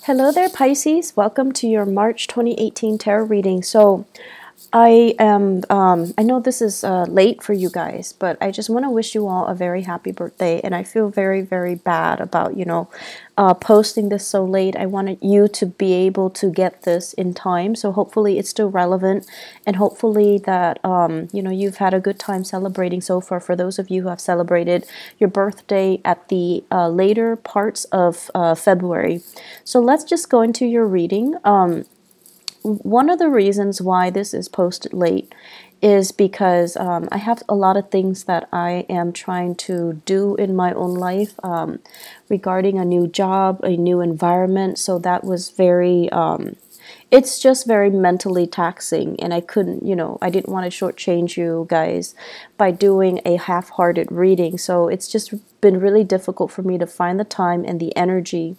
Hello there, Pisces. Welcome to your March 2018 tarot reading. So I know this is late for you guys, but I just want to wish you all a very happy birthday. And I feel very, very bad about, posting this so late. I wanted you to be able to get this in time. So hopefully it's still relevant, and hopefully that, you've had a good time celebrating so far. For those of you who have celebrated your birthday at the later parts of February. So let's just go into your reading. One of the reasons why this is posted late is because I have a lot of things that I am trying to do in my own life regarding a new job, a new environment. So that was very, it's just very mentally taxing, and I couldn't, I didn't want to shortchange you guys by doing a half-hearted reading. So it's just been really difficult for me to find the time and the energy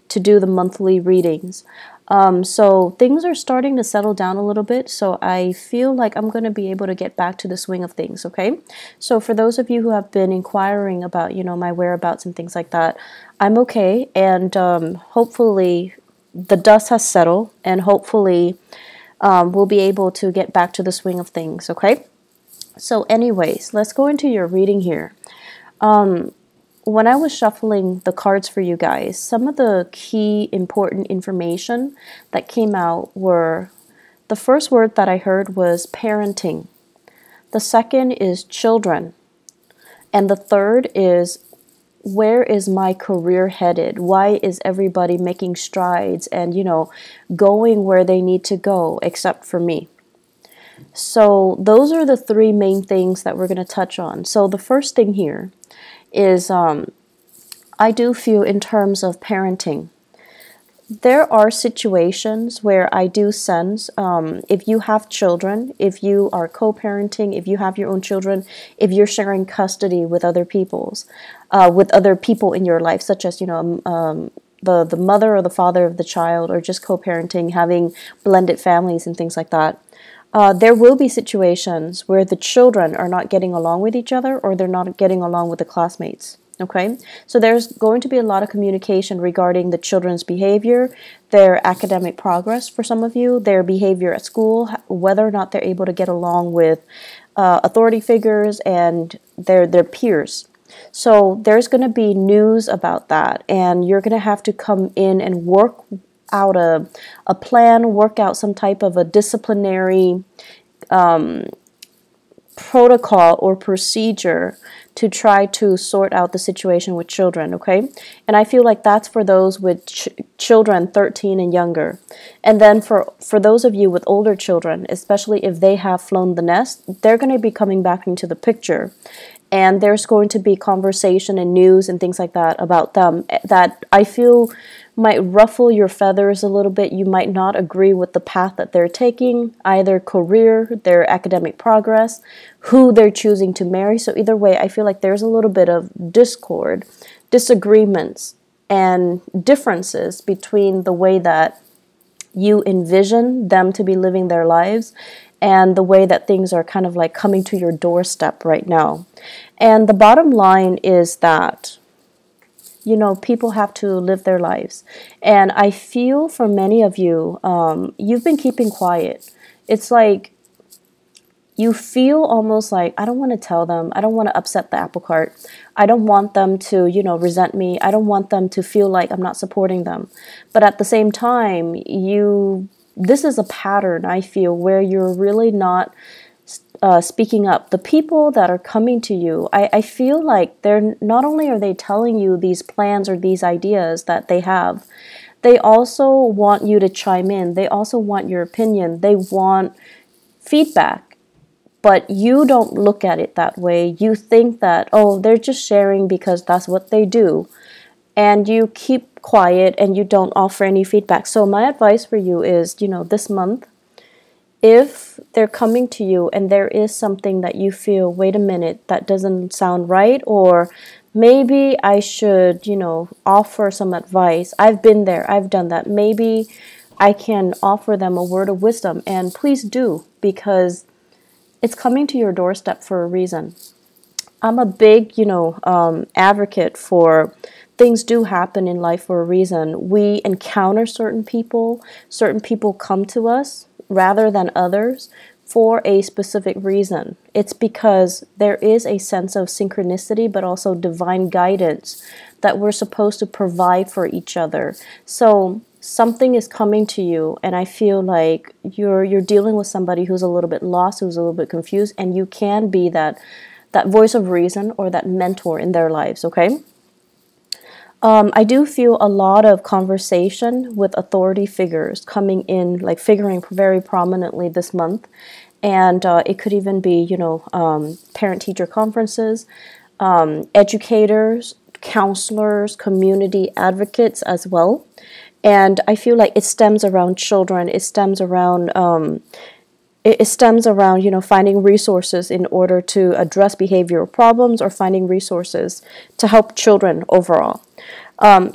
to do the monthly readings. So things are starting to settle down a little bit, so I feel like I'm going to be able to get back to the swing of things, okay? So for those of you who have been inquiring about, my whereabouts and things like that, I'm okay, and hopefully the dust has settled, and hopefully we'll be able to get back to the swing of things, okay? So anyways, let's go into your reading here. When I was shuffling the cards for you guys, some of the key important information that came out were, the first word that I heard was parenting. The second is children. And the third is, where is my career headed? Why is everybody making strides and, going where they need to go except for me? So those are the three main things that we're going to touch on. So the first thing here is I do feel in terms of parenting, there are situations where I do sense if you have children, if you are co-parenting, if you have your own children, if you're sharing custody with other people in your life, such as the mother or the father of the child, or just co-parenting, having blended families and things like that. There will be situations where the children are not getting along with each other, or they're not getting along with the classmates. Okay, so there's going to be a lot of communication regarding the children's behavior, their academic progress for some of you, their behavior at school, whether or not they're able to get along with authority figures and their peers. So there's going to be news about that, and you're going to have to come in and work out a plan, work out some type of a disciplinary protocol or procedure to try to sort out the situation with children, okay? And I feel like that's for those with children 13 and younger. And then for those of you with older children, especially if they have flown the nest, they're going to be coming back into the picture. And there's going to be conversation and news and things like that about them that I feel might ruffle your feathers a little bit. You might not agree with the path that they're taking, either career, their academic progress, who they're choosing to marry. So either way, I feel like there's a little bit of discord, disagreements, and differences between the way that you envision them to be living their lives and the way that things are kind of like coming to your doorstep right now. And the bottom line is that, people have to live their lives. And I feel for many of you, you've been keeping quiet. It's like you feel almost like, I don't want to tell them. I don't want to upset the apple cart. I don't want them to, resent me. I don't want them to feel like I'm not supporting them. But at the same time, this is a pattern, I feel, where you're really not speaking up. The people that are coming to you, I feel like they're not only are they telling you these plans or these ideas that they have, they also want you to chime in. They also want your opinion. They want feedback. But you don't look at it that way. You think that, oh, they're just sharing because that's what they do. And you keep quiet and you don't offer any feedback. So my advice for you is, this month, if they're coming to you and there is something that you feel, wait a minute, that doesn't sound right, or maybe I should, offer some advice. I've been there. I've done that. Maybe I can offer them a word of wisdom. And please do, because it's coming to your doorstep for a reason. I'm a big, advocate for things do happen in life for a reason. We encounter certain people come to us rather than others for a specific reason. It's because there is a sense of synchronicity, but also divine guidance that we're supposed to provide for each other. So something is coming to you, and I feel like you're dealing with somebody who's a little bit lost, who's a little bit confused, and you can be that voice of reason or that mentor in their lives, okay? I do feel a lot of conversation with authority figures coming in, like figuring very prominently this month. And it could even be, parent-teacher conferences, educators, counselors, community advocates as well. And I feel like it stems around children. It stems around finding resources in order to address behavioral problems or finding resources to help children overall.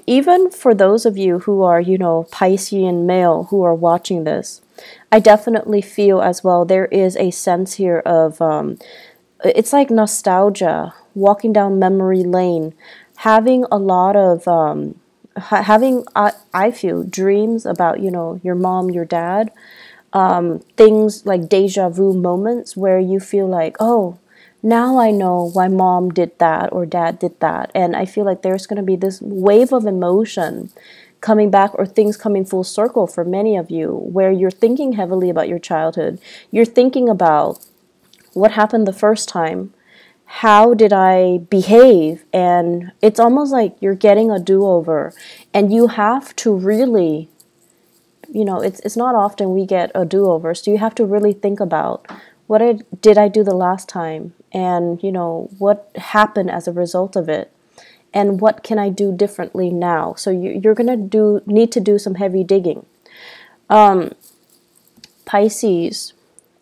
Even for those of you who are, Piscean male who are watching this, I definitely feel as well there is a sense here of, it's like nostalgia, walking down memory lane, having a lot of, I feel, dreams about, your mom, your dad, things like deja vu moments where you feel like, oh, now I know why mom did that or dad did that. And I feel like there's going to be this wave of emotion coming back, or things coming full circle for many of you, where you're thinking heavily about your childhood. You're thinking about what happened the first time. How did I behave? And it's almost like you're getting a do-over, and you have to really, it's not often we get a do-over, so you have to really think about what did I do the last time, and what happened as a result of it, and what can I do differently now. So you're gonna need to do some heavy digging. Pisces,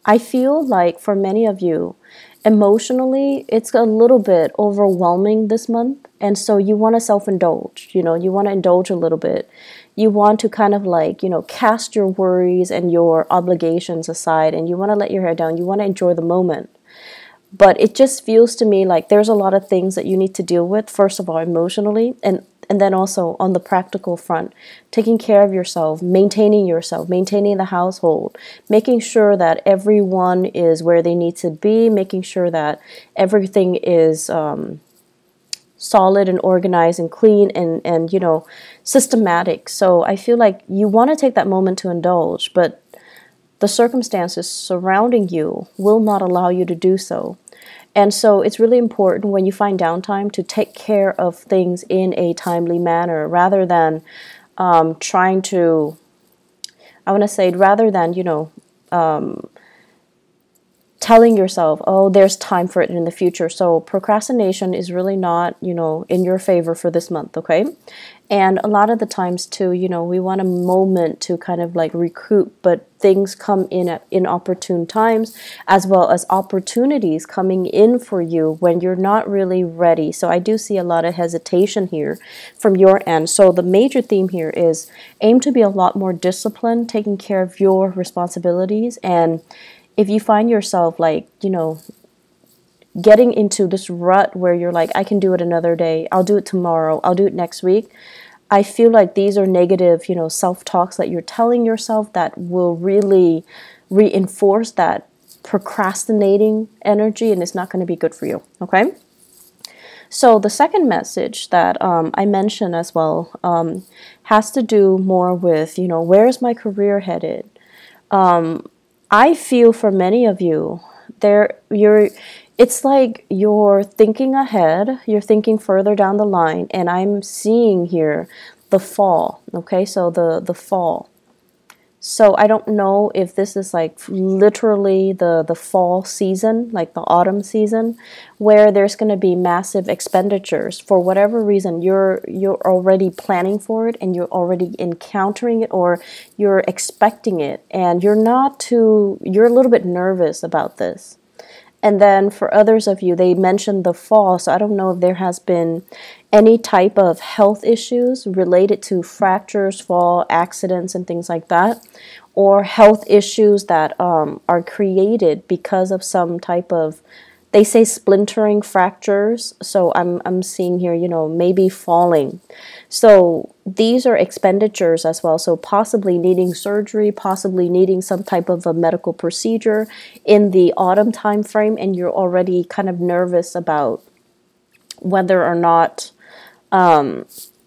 I feel like for many of you, emotionally, it's a little bit overwhelming this month. And so you want to self-indulge, you want to indulge a little bit. You want to kind of like, cast your worries and your obligations aside, and you want to let your hair down. You want to enjoy the moment. But it just feels to me like there's a lot of things that you need to deal with, first of all, emotionally, and then also on the practical front, taking care of yourself, maintaining the household, making sure that everyone is where they need to be, making sure that everything is solid and organized and clean and systematic. So I feel like you want to take that moment to indulge, but the circumstances surrounding you will not allow you to do so. And so it's really important when you find downtime to take care of things in a timely manner, rather than trying to, telling yourself, oh, there's time for it in the future. So procrastination is really not, in your favor for this month, okay? And a lot of the times too, we want a moment to kind of like recoup, but things come in at inopportune times, as well as opportunities coming in for you when you're not really ready. So I do see a lot of hesitation here from your end. So the major theme here is aim to be a lot more disciplined, taking care of your responsibilities. And if you find yourself like, getting into this rut where you're like, I can do it another day, I'll do it tomorrow, I'll do it next week, I feel like these are negative, self-talks that you're telling yourself that will really reinforce that procrastinating energy, and it's not going to be good for you, okay? So the second message that I mentioned as well has to do more with, where's my career headed? I feel for many of you, it's like you're thinking ahead, you're thinking further down the line, and I'm seeing here the fall, okay? So the fall. So I don't know if this is like literally the fall season, like the autumn season, where there's going to be massive expenditures for whatever reason. You're already planning for it, and you're already encountering it, or you're expecting it, and you're a little bit nervous about this. And then for others of you, they mentioned the fall, so I don't know if there has been any type of health issues related to fractures, fall, accidents, and things like that, or health issues that are created because of some type of They say splintering fractures. So I'm seeing here, you know, maybe falling. So these are expenditures as well. So possibly needing surgery, possibly needing some type of a medical procedure in the autumn time frame, and you're already kind of nervous about whether or not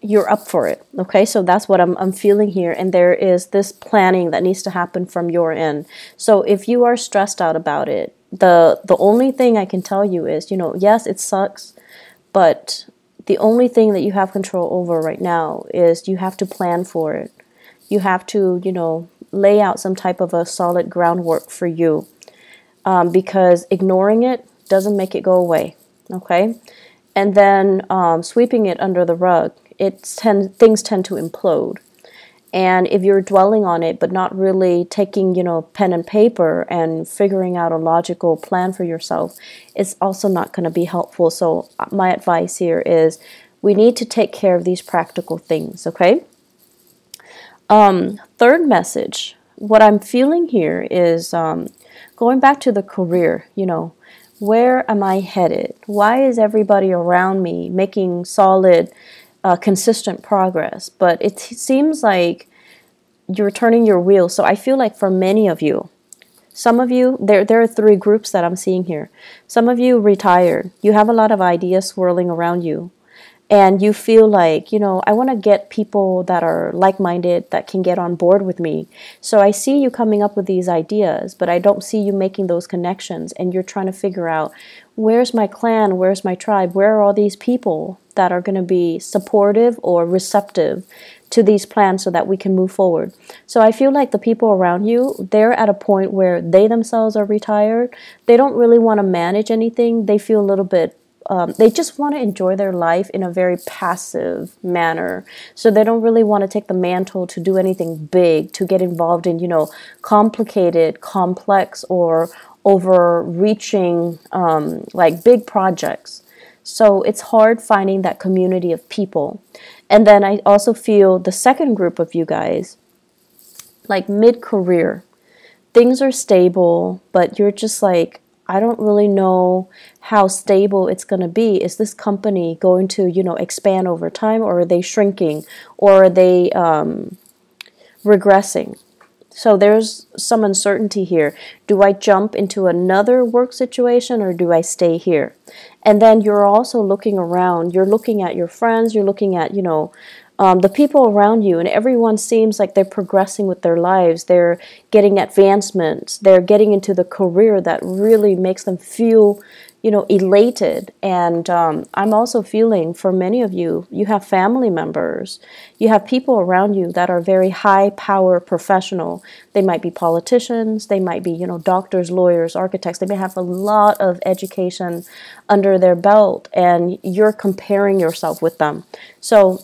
you're up for it. Okay, so that's what I'm feeling here. And there is this planning that needs to happen from your end. So if you are stressed out about it, the only thing I can tell you is, you know, yes, it sucks, but the only thing that you have control over right now is you have to plan for it. You have to, you know, lay out some type of a solid groundwork for you, because ignoring it doesn't make it go away. Okay, and then sweeping it under the rug, things tend to implode. And if you're dwelling on it but not really taking, you know, pen and paper and figuring out a logical plan for yourself, it's also not going to be helpful. So my advice here is we need to take care of these practical things, okay? Third message, what I'm feeling here is going back to the career, you know, where am I headed? Why is everybody around me making solid consistent progress, but it seems like you're turning your wheel. So I feel like for many of you, some of you, there are three groups that I'm seeing here. Some of you retired. You have a lot of ideas swirling around you. And you feel like, you know, I want to get people that are like-minded, that can get on board with me. So I see you coming up with these ideas, but I don't see you making those connections. And you're trying to figure out, where's my clan? Where's my tribe? Where are all these people that are going to be supportive or receptive to these plans so that we can move forward? So I feel like the people around you, they're at a point where they themselves are retired. They don't really want to manage anything. They feel a little bit they just want to enjoy their life in a very passive manner. So they don't really want to take the mantle to do anything big, to get involved in, you know, complicated, complex, or overreaching, like big projects. So it's hard finding that community of people. And then I also feel the second group of you guys, like mid-career, things are stable, but you're just like, I don't really know how stable it's going to be. Is this company going to, you know, expand over time, or are they shrinking, or are they regressing? So there's some uncertainty here. Do I jump into another work situation, or do I stay here? And then you're also looking around. You're looking at your friends. You're looking at, you know, the people around you, and everyone seems like they're progressing with their lives. They're getting advancements. They're getting into the career that really makes them feel, you know, elated. And I'm also feeling for many of you, you have family members, you have people around you that are very high power professional. They might be politicians. They might be, you know, doctors, lawyers, architects. They may have a lot of education under their belt, and you're comparing yourself with them. So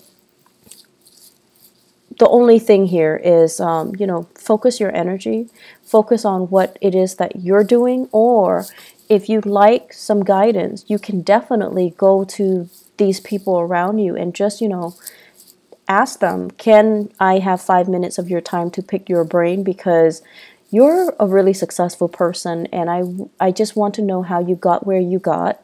the only thing here is, you know, focus your energy, focus on what it is that you're doing, or if you'd like some guidance, you can definitely go to these people around you and just, you know, ask them, can I have 5 minutes of your time to pick your brain? Because you're a really successful person, and I just want to know how you got where you got.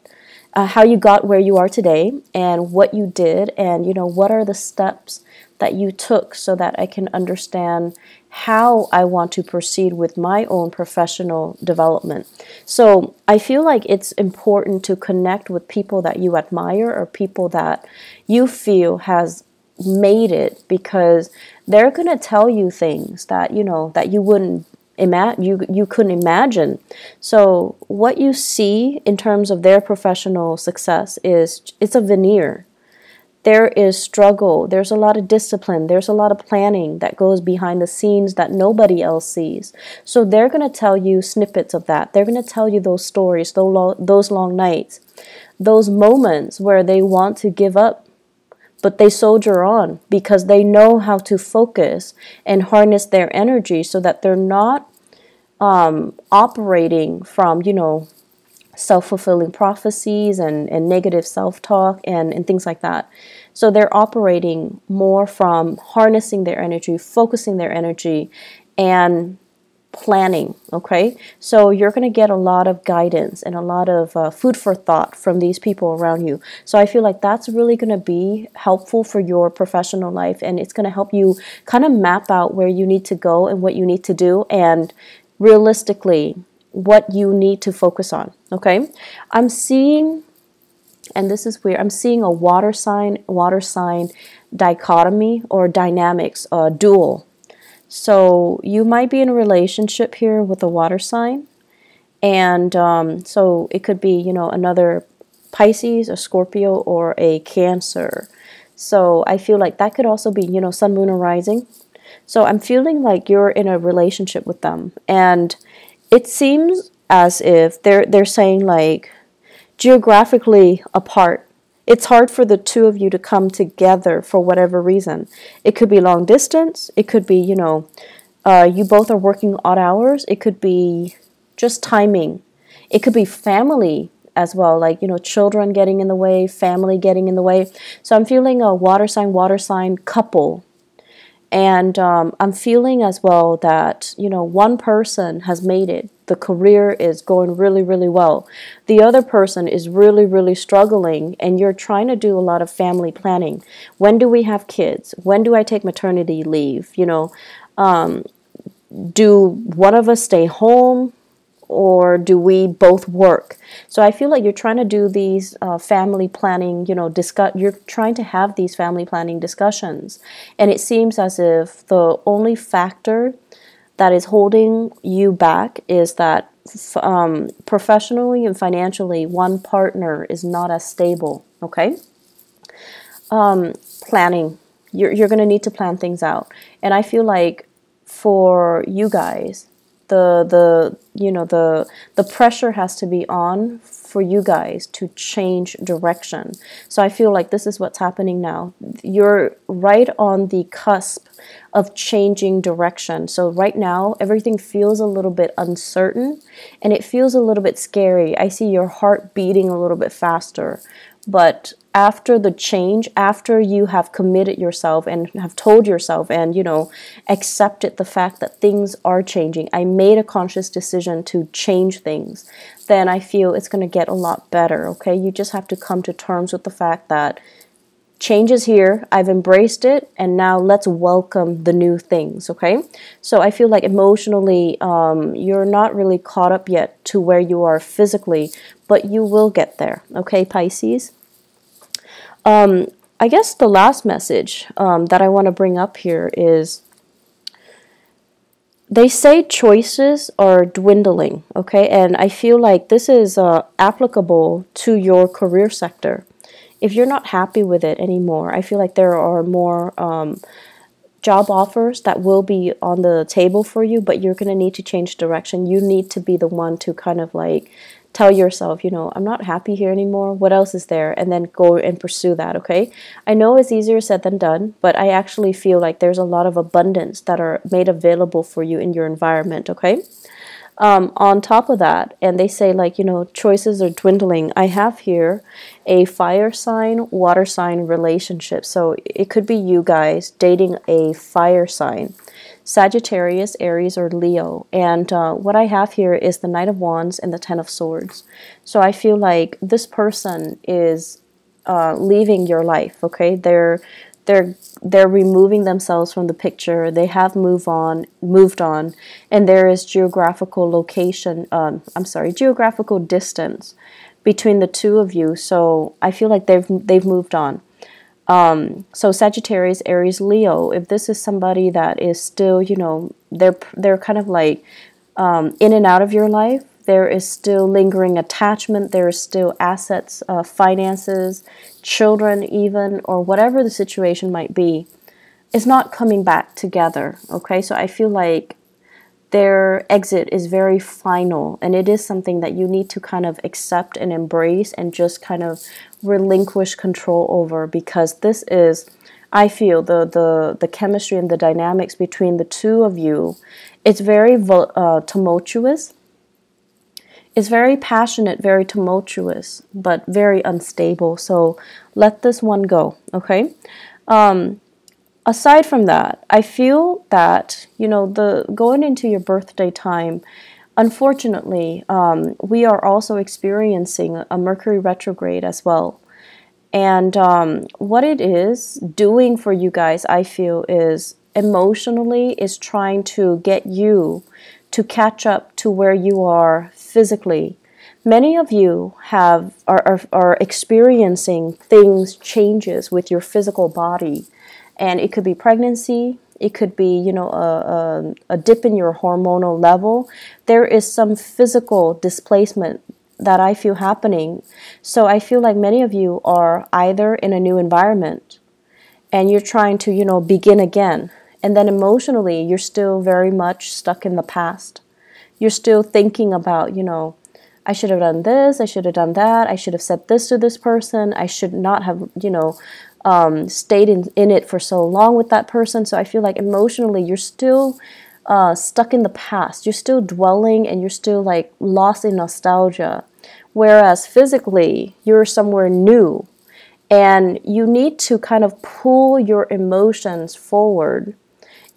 How you got where you are today, and what you did, and, you know, what are the steps that you took, so that I can understand how I want to proceed with my own professional development. So I feel like it's important to connect with people that you admire, or people that you feel has made it, because they're going to tell you things that, you know, that you wouldn't you couldn't imagine. So what you see in terms of their professional success is, it's a veneer. There is struggle. There's a lot of discipline. There's a lot of planning that goes behind the scenes that nobody else sees. So they're going to tell you snippets of that. They're going to tell you those stories, those long nights, those moments where they want to give up, but they soldier on because they know how to focus and harness their energy so that they're not operating from, you know, self-fulfilling prophecies and negative self-talk and things like that. So they're operating more from harnessing their energy, focusing their energy, and planning, okay? So you're going to get a lot of guidance and a lot of food for thought from these people around you. So I feel like that's really going to be helpful for your professional life, and it's going to help you kind of map out where you need to go and what you need to do, and realistically what you need to focus on, okay? I'm seeing, and this is weird, I'm seeing a water sign dichotomy or dynamics, dual. So you might be in a relationship here with a water sign, and so it could be, you know, another Pisces, a Scorpio, or a Cancer. So I feel like that could also be, you know, Sun, Moon, or Rising. So I'm feeling like you're in a relationship with them, and it seems as if they're saying like geographically apart. It's hard for the two of you to come together for whatever reason. It could be long distance. It could be, you know, you both are working odd hours. It could be just timing. It could be family as well, like, you know, children getting in the way, family getting in the way. So I'm feeling a water sign couple. And I'm feeling as well that, you know, one person has made it. The career is going really, really well. The other person is really, really struggling, and you're trying to do a lot of family planning. When do we have kids? When do I take maternity leave? You know, do one of us stay home, or do we both work? So I feel like you're trying to do these family planning, you know, you're trying to have these family planning discussions. And it seems as if the only factor that is holding you back is that professionally and financially, one partner is not as stable, okay? Planning. You're going to need to plan things out. And I feel like for you guys, the pressure has to be on for you guys to change direction. So I feel like this is what's happening now. You're right on the cusp of changing direction. So right now everything feels a little bit uncertain, and it feels a little bit scary. I see your heart beating a little bit faster. But after the change, after you have committed yourself and have told yourself and, you know, accepted the fact that things are changing, I made a conscious decision to change things, then I feel it's going to get a lot better, okay? You just have to come to terms with the fact that change is here, I've embraced it, and now let's welcome the new things, okay? So I feel like emotionally, you're not really caught up yet to where you are physically, but you will get there, okay, Pisces? I guess the last message that I want to bring up here is, they say choices are dwindling, okay? And I feel like this is applicable to your career sector. If you're not happy with it anymore, I feel like there are more job offers that will be on the table for you, but you're going to need to change direction. You need to be the one to kind of like tell yourself, you know, I'm not happy here anymore. What else is there? And then go and pursue that, okay? I know it's easier said than done, but I actually feel like there's a lot of abundance that are made available for you in your environment, okay? On top of that, and they say like, you know, choices are dwindling. I have here a fire sign, water sign relationship. So it could be you guys dating a fire sign, Sagittarius, Aries, or Leo. And what I have here is the Knight of Wands and the Ten of Swords. So I feel like this person is leaving your life, okay? They're removing themselves from the picture. They have moved on, and there is geographical distance between the two of you. So I feel like they've moved on. So Sagittarius, Aries, Leo, if this is somebody that is still, you know, they're kind of like in and out of your life, there is still lingering attachment, there is still assets, finances, children even, or whatever the situation might be, is not coming back together, okay? So I feel like their exit is very final, and it is something that you need to kind of accept and embrace and just kind of relinquish control over, because this is, I feel, the chemistry and the dynamics between the two of you. It's very tumultuous. It's very passionate, very tumultuous, but very unstable. So let this one go, okay? aside from that, I feel that, the going into your birthday time, unfortunately, we are also experiencing a Mercury retrograde as well. And what it is doing for you guys, I feel, is emotionally is trying to get you to catch up to where you are physically. Many of you are experiencing changes with your physical body, and it could be pregnancy. It could be, a dip in your hormonal level. There is some physical displacement that I feel happening. So I feel like many of you are either in a new environment and you're trying to, begin again. And then emotionally, you're still very much stuck in the past. You're still thinking about, I should have done this, I should have done that, I should have said this to this person, I should not have, stayed in it for so long with that person. So I feel like emotionally, you're still stuck in the past. You're still dwelling and you're still like lost in nostalgia. Whereas physically, you're somewhere new. And you need to kind of pull your emotions forward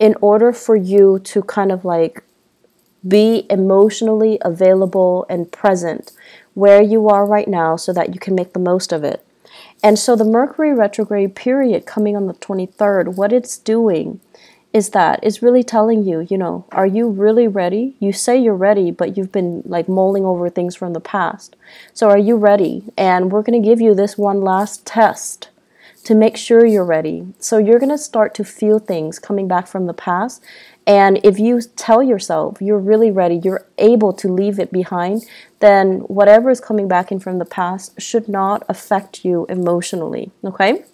in order for you to kind of like be emotionally available and present where you are right now so that you can make the most of it. And so the Mercury retrograde period coming on the 23rd, what it's doing is that it's really telling you, are you really ready? You say you're ready, but you've been like mulling over things from the past. So are you ready? And we're going to give you this one last test to make sure you're ready. So you're going to start to feel things coming back from the past. And if you tell yourself you're really ready, you're able to leave it behind, then whatever is coming back in from the past should not affect you emotionally, okay?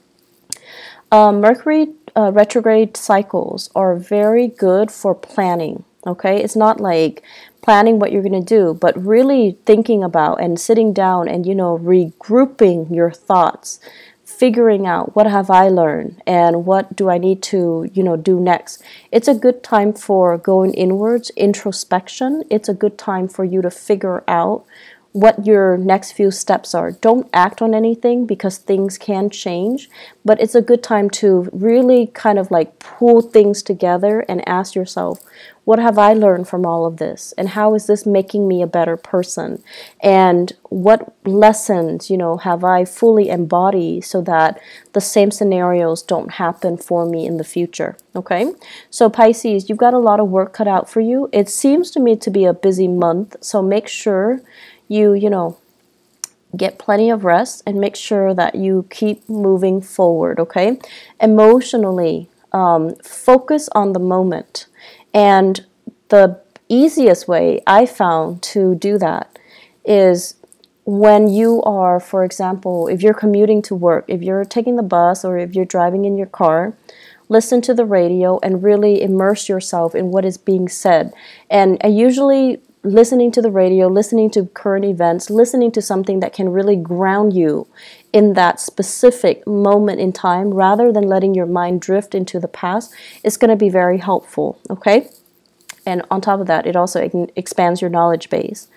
Mercury retrograde cycles are very good for planning, okay? It's not like planning what you're going to do, but really thinking about and sitting down and, regrouping your thoughts, figuring out what have I learned and what do I need to, do next. It's a good time for going inwards, introspection. It's a good time for you to figure out what your next few steps are. Don't act on anything because things can change, but it's a good time to really kind of like pull things together and ask yourself, what have I learned from all of this? And how is this making me a better person? And what lessons, have I fully embodied so that the same scenarios don't happen for me in the future? Okay? So Pisces, you've got a lot of work cut out for you. It seems to me to be a busy month, so make sure you get plenty of rest and make sure that you keep moving forward, okay? Emotionally, focus on the moment. And the easiest way I found to do that is when you are, for example, if you're commuting to work, if you're taking the bus or if you're driving in your car, listen to the radio and really immerse yourself in what is being said. And I usually listening to the radio, listening to current events, listening to something that can really ground you in that specific moment in time rather than letting your mind drift into the past is going to be very helpful, okay? And on top of that, it also expands your knowledge base.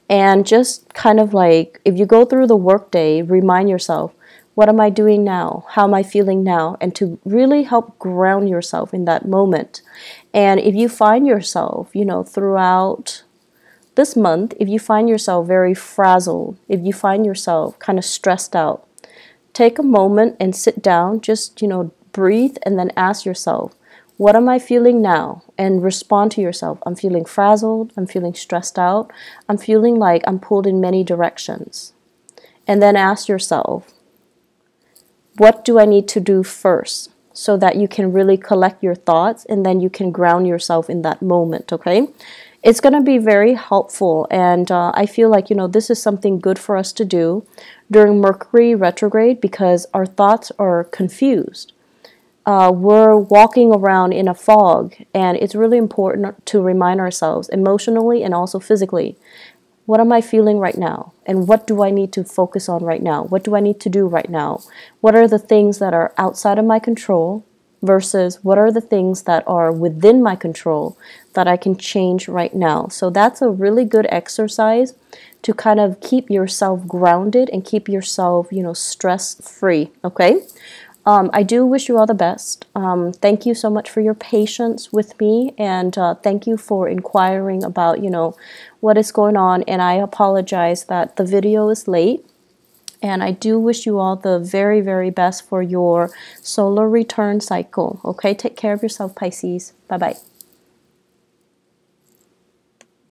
And just kind of like, if you go through the workday, remind yourself, what am I doing now? How am I feeling now? And to really help ground yourself in that moment. And if you find yourself, throughout this month, if you find yourself very frazzled, if you find yourself kind of stressed out, take a moment and sit down, just, breathe and then ask yourself, what am I feeling now? And respond to yourself. I'm feeling frazzled. I'm feeling stressed out. I'm feeling like I'm pulled in many directions. And then ask yourself, what do I need to do first? So that you can really collect your thoughts and then you can ground yourself in that moment, okay? It's going to be very helpful, and I feel like, this is something good for us to do during Mercury retrograde because our thoughts are confused. We're walking around in a fog, and it's really important to remind ourselves emotionally and also physically, what am I feeling right now? And what do I need to focus on right now? What do I need to do right now? What are the things that are outside of my control versus what are the things that are within my control that I can change right now? So that's a really good exercise to kind of keep yourself grounded and keep yourself, stress-free, okay? I do wish you all the best. Thank you so much for your patience with me, and thank you for inquiring about, what is going on. And I apologize that the video is late. And I do wish you all the very, very best for your solar return cycle. Okay, take care of yourself, Pisces. Bye-bye.